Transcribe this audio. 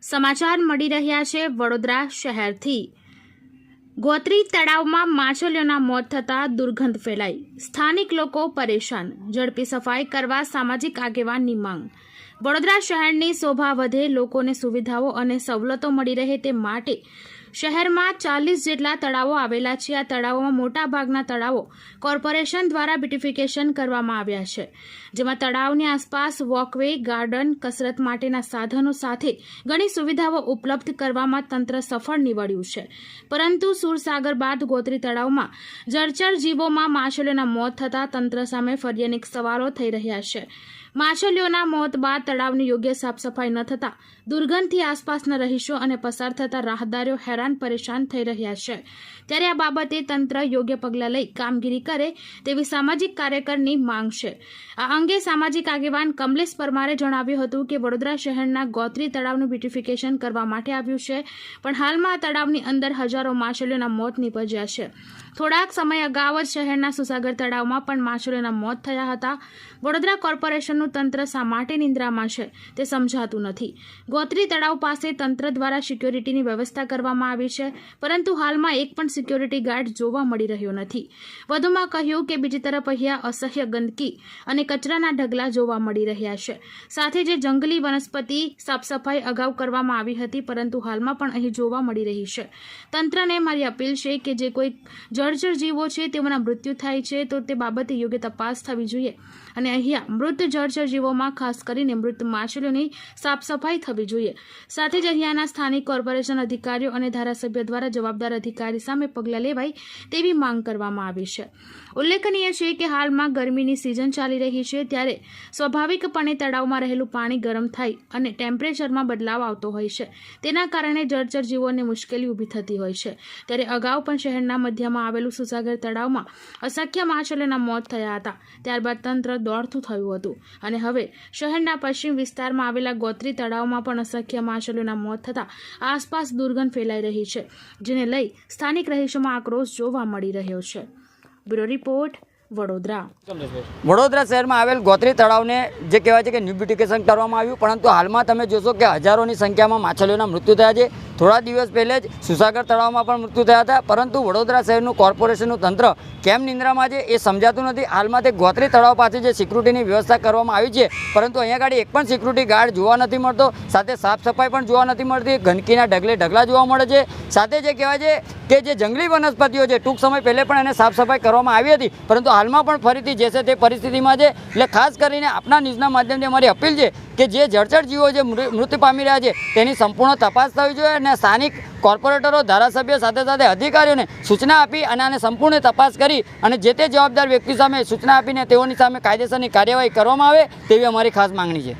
સમાચાર મળી રહ્યા છે વડોદરા શહેરથી। ગોત્રી તળાવમાં માછલીઓના મોત થતાં દુર્ગંધ ફેલાઈ, સ્થાનિક લોકો પરેશાન। ઝડપી સફાઈ કરવા સામાજિક આગેવાનની માંગ। વડોદરા શહેરની શોભા વધે, લોકોને સુવિધાઓ અને સવલતો મળી રહે તે માટે શહેરમાં 40 જેટલા તળાવો આવેલા છે। આ તળાવોમાં મોટાભાગના તળાવો કોર્પોરેશન દ્વારા બ્યુટિફિકેશન કરવામાં આવ્યા છે, જેમાં તળાવની આસપાસ વોકવે, ગાર્ડન, કસરત માટેના સાધનો સાથે ઘણી સુવિધાઓ ઉપલબ્ધ કરવામાં તંત્ર સફળ નીવડ્યું છે। પરંતુ સુરસાગર બાદ ગોત્રી તળાવમાં જળચર જીવોમાં માછલીઓના મોત થતાં તંત્ર સામે ફરી અનેક સવાલો થઈ રહ્યા છે। માછલીઓના મોત બાદ તળાવની યોગ્ય સાફ સફાઈ ન થતાં દુર્ગંધથી આસપાસના રહીશો અને પસાર થતા રાહદારીઓ હેરાન પરેશાન થઈ રહ્યા છે। ત્યારે આ બાબતે તંત્ર યોગ્ય પગલાં લઈ કામગીરી કરે તેવી સામાજિક કાર્યકરની માંગ છે। આ અંગે સામાજિક આગેવાન કમલેશ પરમારે જણાવ્યું હતું કે વડોદરા શહેરના ગોત્રી તળાવનું બ્યુટિફિકેશન કરવા માટે આવ્યું છે, પણ હાલમાં આ તળાવની અંદર હજારો માછલીઓના મોત નીપજ્યા છે। થોડાક સમય અગાઉ જ શહેરના સુસાગર તળાવમાં પણ માછલીઓના મોત થયા હતા। વડોદરા કોર્પોરેશનનું તંત્ર શા માટે નિંદ્રામાં છે તે સમજાતું નથી। ગોત્રી તળાવ પાસે તંત્ર દ્વારા સિક્યોરિટીની વ્યવસ્થા કરવામાં આવી છે, પરંતુ હાલમાં એક પણ સિક્યોરિટી ગાર્ડ જોવા મળી રહ્યો નથી। વધુમાં કહ્યું કે બીજી તરફ અહીંયા અસહ્ય ગંદકી અને કચરાના ઢગલા જોવા મળી રહ્યા છે। સાથે જે જંગલી વનસ્પતિ સાફ સફાઈ અગાઉ કરવામાં આવી હતી, પરંતુ હાલમાં પણ અહીં જોવા મળી રહી છે। તંત્રને મારી અપીલ છે કે જે કોઈ જળચર જીવો છે તેઓના મૃત્યુ થાય છે તો તે બાબતે યોગ્ય તપાસ થવી જોઈએ અને અહીંયા મૃત જળચર જીવોમાં ખાસ કરીને મૃત માછલીઓની સાફ સફાઈ થવી જોઈએ। સાથે જ અહીંયાના સ્થાનિક કોર્પોરેશન અધિકારીઓ અને ધારાસભ્ય દ્વારા જવાબદાર અધિકારી સામે પગલાં લેવાય તેવી માંગ કરવામાં આવી છે। ઉલ્લેખનીય છે કે હાલમાં ગરમીની સિઝન ચાલી રહી છે, ત્યારે સ્વાભાવિકપણે તળાવમાં રહેલું પાણી ગરમ થાય અને ટેમ્પરેચરમાં બદલાવ આવતો હોય છે। તેના કારણે જળચર જીવોને મુશ્કેલી ઊભી થતી હોય છે। ત્યારે અગાઉ પણ શહેરના મધ્યમાં આવેલું સુસાગર તળાવમાં અસંખ્ય માછલીઓના મોત થયા હતા। ત્યારબાદ તંત્ર દોડતું થયું હતું અને હવે શહેરના પશ્ચિમ વિસ્તારમાં આવેલા ગોત્રી તળાવમાં પણ અસંખ્ય માછલીઓના મોત થતાં આસપાસ દુર્ગંધ ફેલાઈ રહી છે, જેને લઈ સ્થાનિક રહીશોમાં આક્રોશ જોવા મળી રહ્યો છે। બ્યુરો રિપોર્ટ, વડોદરા શહેરમાં આવેલ ગોત્રી તળાવને જે કહેવાય છે કે ન્યૂ બ્યુટિફિકેશન કરવામાં આવ્યું, પરંતુ હાલમાં તમે જોશો કે હજારોની સંખ્યામાં માછલીઓના મૃત્યુ થયા છે। થોડા દિવસ પહેલે જ સુસાગર તળાવમાં પણ મૃત્યુ થયા હતા, પરંતુ વડોદરા શહેરનું કોર્પોરેશનનું તંત્ર કેમ નિંદ્રામાં છે એ સમજાતું નથી। હાલમાં તે ગોત્રી તળાવ પાસે જે સિક્યુરિટીની વ્યવસ્થા કરવામાં આવી છે, પરંતુ અહીંયા આગળ એક પણ સિક્યુરિટી ગાર્ડ જોવા નથી મળતો, સાથે સાફ સફાઈ પણ જોવા નથી મળતી, ગંદકીના ઢગલા જોવા મળે છે। સાથે જે કહેવાય છે કે જે જંગલી વનસ્પતિઓ છે ટૂંક સમય પહેલે પણ એને સાફ સફાઈ કરવામાં આવી હતી, પરંતુ હાલમાં પણ ફરીથી જે છે તે પરિસ્થિતિમાં છે। એટલે ખાસ કરીને આપણા ન્યૂઝના માધ્યમથી અમારી અપીલ છે કે જે જળચર જીવો જે મૃત્યુ પામી રહ્યા છે તેની સંપૂર્ણ તપાસ થવી જોઈએ અને સ્થાનિક કોર્પોરેટરો, ધારાસભ્ય સાથે અધિકારીઓને સૂચના આપી અને આને સંપૂર્ણ તપાસ કરી અને જે તે જવાબદાર વ્યક્તિ સામે સૂચના આપીને તેઓની સામે કાયદેસરની કાર્યવાહી કરવામાં આવે તેવી અમારી ખાસ માંગણી છે।